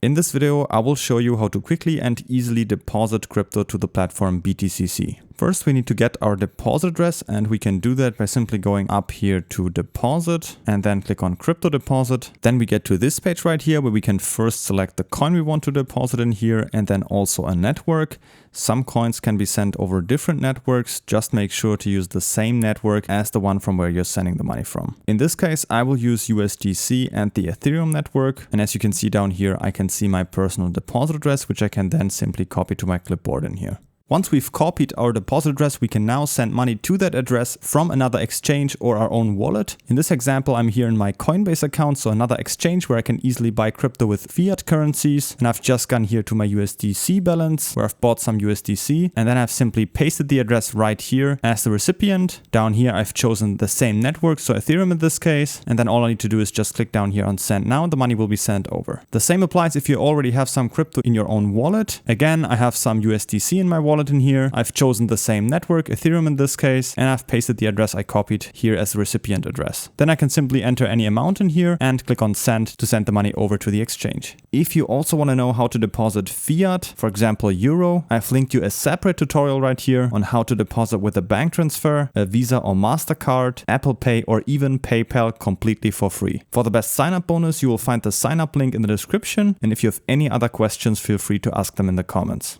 In this video, I will show you how to quickly and easily deposit crypto to the platform BTCC. First, we need to get our deposit address, and we can do that by simply going up here to deposit and then click on crypto deposit. Then we get to this page right here where we can first select the coin we want to deposit in here and then also a network. Some coins can be sent over different networks. Just make sure to use the same network as the one from where you're sending the money from. In this case, I will use USDC and the Ethereum network. And as you can see down here, I can see my personal deposit address, which I can then simply copy to my clipboard in here. Once we've copied our deposit address, we can now send money to that address from another exchange or our own wallet. In this example, I'm here in my Coinbase account, so another exchange where I can easily buy crypto with fiat currencies. And I've just gone here to my USDC balance where I've bought some USDC, and then I've simply pasted the address right here as the recipient. Down here, I've chosen the same network, so Ethereum in this case. And then all I need to do is just click down here on send now, and the money will be sent over. The same applies if you already have some crypto in your own wallet. Again, I have some USDC in my wallet in here. I've chosen the same network, Ethereum in this case, and I've pasted the address I copied here as the recipient address. Then I can simply enter any amount in here and click on send to send the money over to the exchange. If you also want to know how to deposit fiat, for example euro, I've linked you a separate tutorial right here on how to deposit with a bank transfer, a Visa or MasterCard, Apple Pay or even PayPal completely for free. For the best sign up bonus, you will find the sign up link in the description, and if you have any other questions, feel free to ask them in the comments.